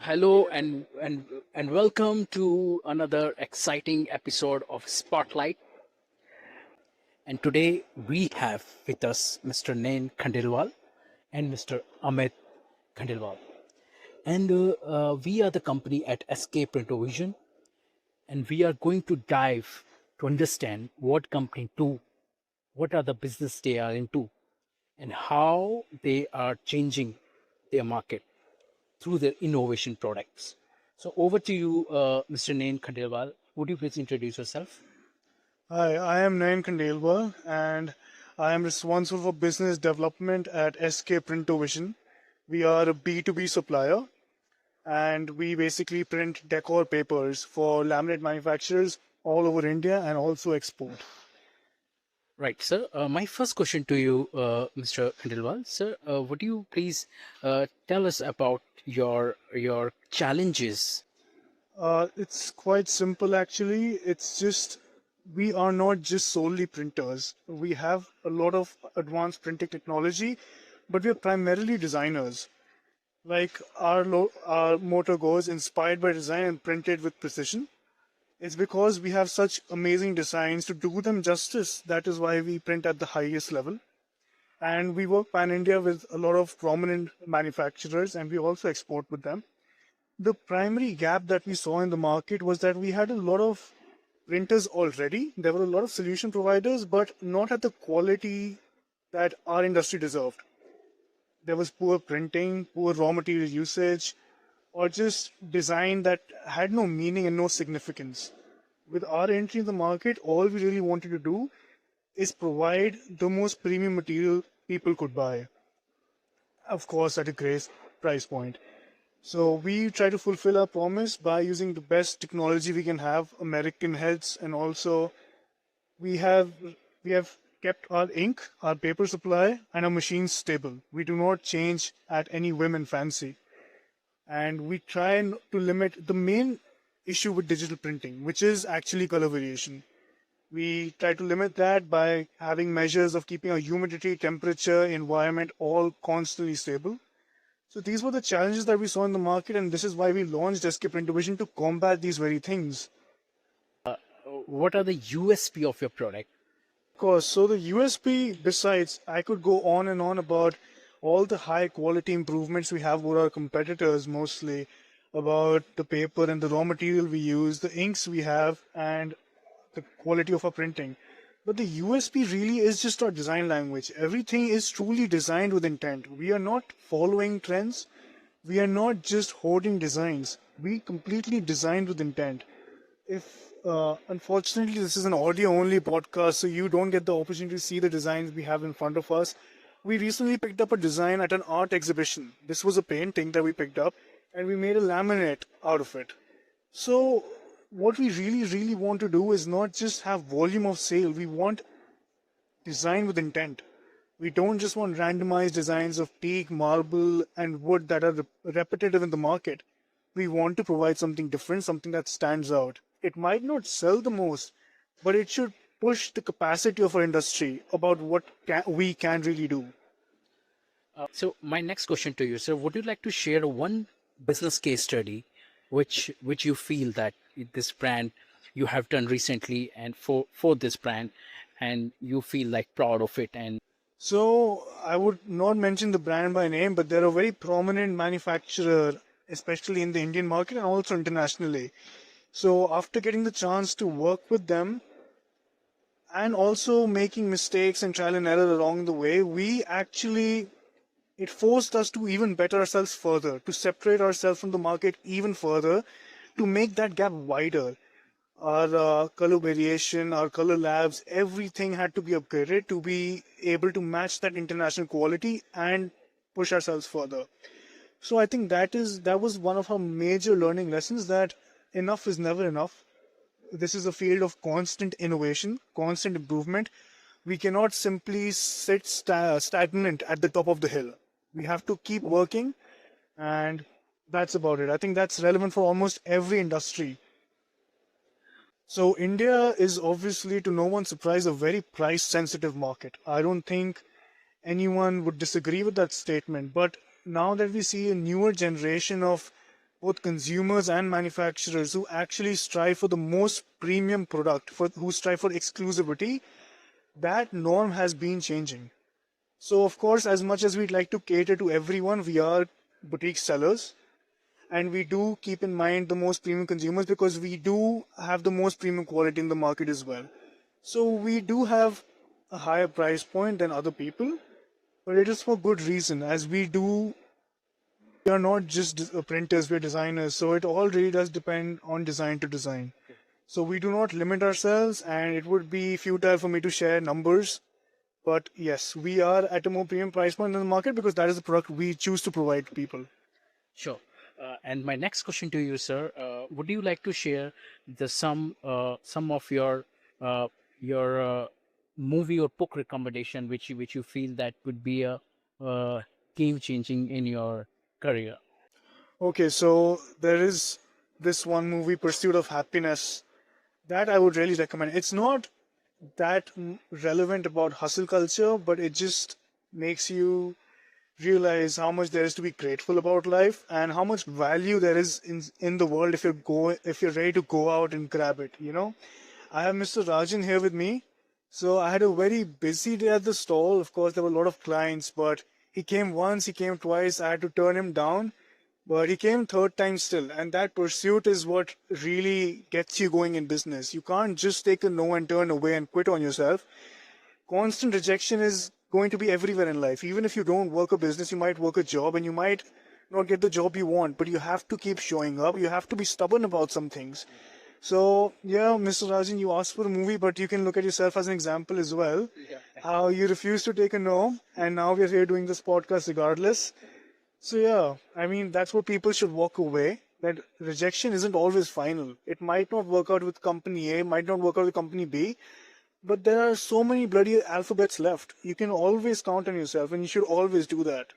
Hello and welcome to another exciting episode of Spotlight. And today we have with us Mr. Nayan Kandelwal and Mr. Amit Kandelwal. And we are the company at SK Printo Vision, and we are going to dive to understand what company do, what are the business they are into, and how they are changing their market through their innovation products. So over to you, Mr. Nayan Kandelwal. Would you please introduce yourself? Hi, I am Nayan Kandelwal and I am responsible for business development at SK Printo Vision. We are a B2B supplier and we basically print decor papers for laminate manufacturers all over India and also export. Right, sir. My first question to you, Mr. Kandelwal, sir, would you please tell us about your challenges? It's quite simple actually. It's just we are not just solely printers. We have a lot of advanced printing technology, but we are primarily designers. Like our motto goes, inspired by design and printed with precision. It's because we have such amazing designs to do them justice. That is why we print at the highest level. And we work pan India with a lot of prominent manufacturers and we also export with them. The primary gap that we saw in the market was that we had a lot of printers already. There were a lot of solution providers, but not at the quality that our industry deserved. There was poor printing, poor raw material usage, or just design that had no meaning and no significance. With our entry in the market, all we really wanted to do is provide the most premium material people could buy, of course, at a great price point. So we try to fulfill our promise by using the best technology we can have, American heads, and also we have we have kept our ink, our paper supply, and our machines stable. We do not change at any whim and fancy, and we try to limit the main issue with digital printing, which is actually color variation. We try to limit that by having measures of keeping our humidity, temperature, environment all constantly stable. So these were the challenges that we saw in the market, and this is why we launched SK Printovision to combat these very things. What are the USP of your product? Of course, so the USP, besides, I could go on and on about all the high quality improvements we have over our competitors, mostly about the paper and the raw material we use, the inks we have, and the quality of our printing. But the USP really is just our design language. Everything is truly designed with intent. We are not following trends. We are not just hoarding designs. We completely designed with intent. If unfortunately this is an audio only podcast, so you don't get the opportunity to see the designs we have in front of us. We recently picked up a design at an art exhibition. This was a painting that we picked up and we made a laminate out of it. So what we really want to do is not just have volume of sale. We want design with intent. We don't just want randomized designs of teak, marble, and wood that are repetitive in the market. We want to provide something different, something that stands out. It might not sell the most, but it should push the capacity of our industry about what we can really do. So my next question to you, sir, would you like to share one business case study which you feel that this brand you have done recently and for this brand and you feel like proud of it? And So I would not mention the brand by name, but they're a very prominent manufacturer, especially in the Indian market and also internationally. So after getting the chance to work with them and also making mistakes and trial and error along the way, it forced us to even better ourselves further, to separate ourselves from the market even further, to make that gap wider. Our color variation, our color labs, everything had to be upgraded to be able to match that international quality and push ourselves further. So I think that was one of our major learning lessons, that enough is never enough. This is a field of constant innovation, constant improvement. We cannot simply sit stagnant at the top of the hill. We have to keep working, and that's about it. I think that's relevant for almost every industry. So India is obviously, to no one's surprise, a very price sensitive market. I don't think anyone would disagree with that statement. But now that we see a newer generation of both consumers and manufacturers who actually strive for the most premium product, who strive for exclusivity, that norm has been changing. So, of course, as much as we'd like to cater to everyone, we are boutique sellers, and we do keep in mind the most premium consumers because we do have the most premium quality in the market as well. So, we do have a higher price point than other people, but it is for good reason, as we are not just printers, we're designers, so it all really does depend on design to design. So we do not limit ourselves, and it would be futile for me to share numbers. But yes, we are at a more premium price point in the market because that is the product we choose to provide to people. Sure. And my next question to you, sir, would you like to share the some of your movie or book recommendation which you feel that would be a game changing in your career? Okay, so there is this one movie, Pursuit of Happiness, that I would really recommend. It's not that relevant about hustle culture, but it just makes you realize how much there is to be grateful about life and how much value there is in the world if you're ready to go out and grab it. I have Mr. Rajan here with me. So I had a very busy day at the stall. Of course, there were a lot of clients, but he came once, he came twice. I had to turn him down, but he came third time still. And that pursuit is what really gets you going in business. You can't just take a no and turn away and quit on yourself. Constant rejection is going to be everywhere in life. Even if you don't work a business, you might work a job and you might not get the job you want, but you have to keep showing up. You have to be stubborn about some things. So, yeah, Mr. Rajan, you asked for a movie, but you can look at yourself as an example as well. How you refused to take a no, and now we're here doing this podcast regardless. So, yeah, I mean, that's what people should walk away. That rejection isn't always final. It might not work out with company A, might not work out with company B, but there are so many bloody alphabets left. You can always count on yourself, and you should always do that.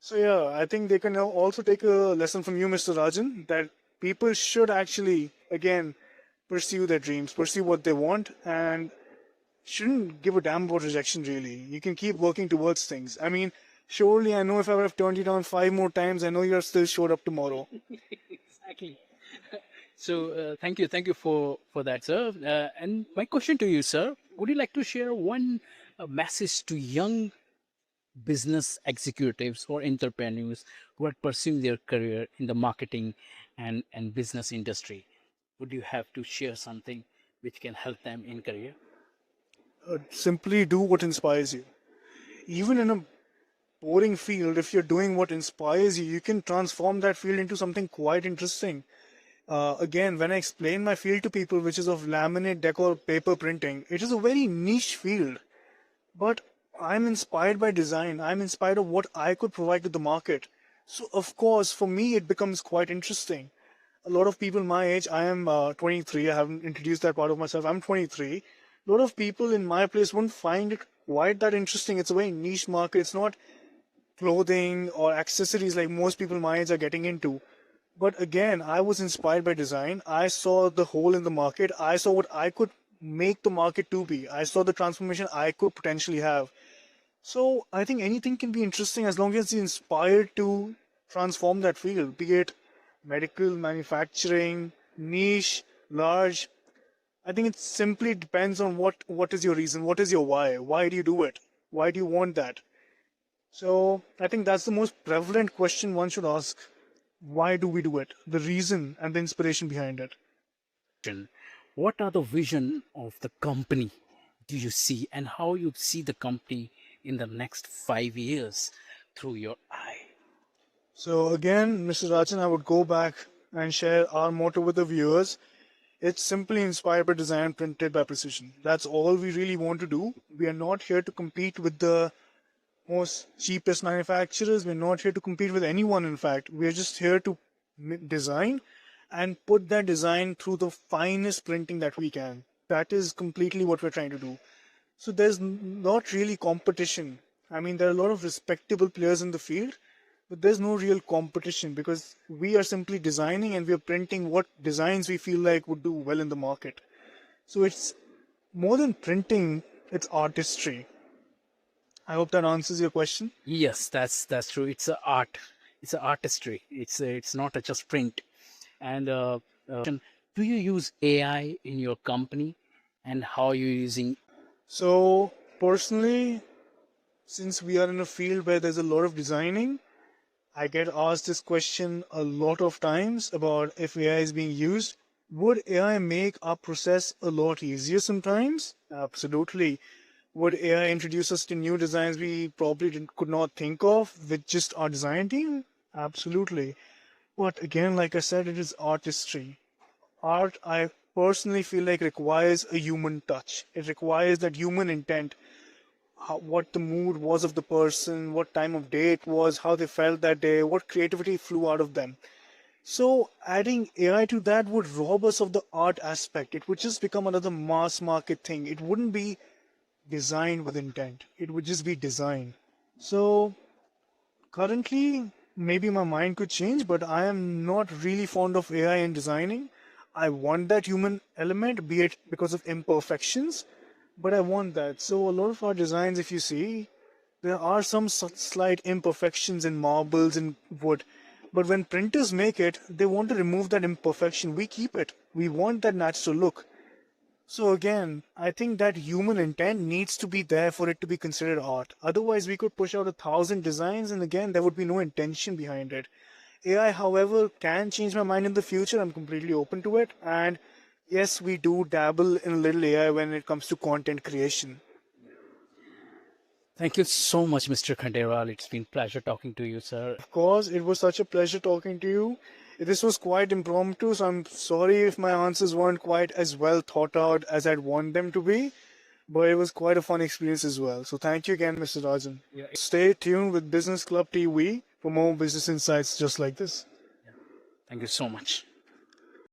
So yeah, I think they can now also take a lesson from you, Mr. Rajan, that people should actually, again, pursue their dreams, pursue what they want, and shouldn't give a damn about rejection, really. You can keep working towards things. I mean, surely I know if I would have turned you down 5 more times, I know you have still showed up tomorrow. Exactly. So thank you for that, sir. And my question to you, sir, would you like to share one message to young business executives or entrepreneurs who are pursuing their career in the marketing and business industry? Would you have to share something which can help them in career? Simply do what inspires you. Even in a boring field, if you're doing what inspires you, you can transform that field into something quite interesting. Again, when I explain my field to people, which is of laminate, decor, paper printing, it is a very niche field. But I'm inspired by design. I'm inspired of what I could provide to the market. So, of course, for me, it becomes quite interesting. A lot of people my age, I am 23, I haven't introduced that part of myself. I'm 23. A lot of people in my place wouldn't find it quite that interesting. It's a very niche market. It's not clothing or accessories like most people my age are getting into. But again, I was inspired by design. I saw the hole in the market. I saw what I could make the market to be. I saw the transformation I could potentially have. So I think anything can be interesting as long as you're inspired to transform that field, be it medical, manufacturing, niche, large. I think it simply depends on what is your reason, what is your why, why do you do it, why do you want that. So I think that's the most prevalent question one should ask. Why do we do it? The reason and the inspiration behind it. What are the vision of the company do you see, and how you see the company in the next 5 years through your eye? So again, Mr. Rajan, I would go back and share our motto with the viewers. It's simply inspired by design, printed by precision. That's all we really want to do. We are not here to compete with the most cheapest manufacturers. We're not here to compete with anyone, in fact. We're just here to design and put that design through the finest printing that we can. That is completely what we're trying to do. So there's not really competition. I mean, there are a lot of respectable players in the field, but there's no real competition because we are simply designing and we are printing what designs we feel like would do well in the market. So it's more than printing, it's artistry. I hope that answers your question. Yes, that's true. It's a art. it's an artistry. It's not a just print. And do you use AI in your company, and how are you using? So, personally, since we are in a field where there's a lot of designing, I get asked this question a lot of times about if AI is being used. Would AI make our process a lot easier sometimes? Absolutely. Would AI introduce us to new designs we probably could not think of with just our design team? Absolutely. But again, like I said, it is artistry. Art, I personally feel like requires a human touch. It requires that human intent, what the mood was of the person, what time of day it was, how they felt that day, what creativity flew out of them. So adding AI to that would rob us of the art aspect. It would just become another mass market thing. It wouldn't be design with intent. It would just be design. So currently, maybe my mind could change, but I am not really fond of AI in designing. I want that human element, be it because of imperfections, but I want that. So a lot of our designs, if you see, there are some slight imperfections in marbles and wood. But when printers make it, they want to remove that imperfection. We keep it. We want that natural look. So again, I think that human intent needs to be there for it to be considered art. Otherwise, we could push out 1,000 designs and again, there would be no intention behind it. AI, however, can change my mind in the future. I'm completely open to it. And yes, we do dabble in a little AI when it comes to content creation. Thank you so much, Mr. Khandelwal. It's been pleasure talking to you, sir. Of course, it was such a pleasure talking to you. This was quite impromptu, so I'm sorry if my answers weren't quite as well thought out as I'd want them to be, but it was quite a fun experience as well. So thank you again, Mr. Rajan. Yeah, Stay tuned with Business Club TV for more business insights just like this. thank you so much.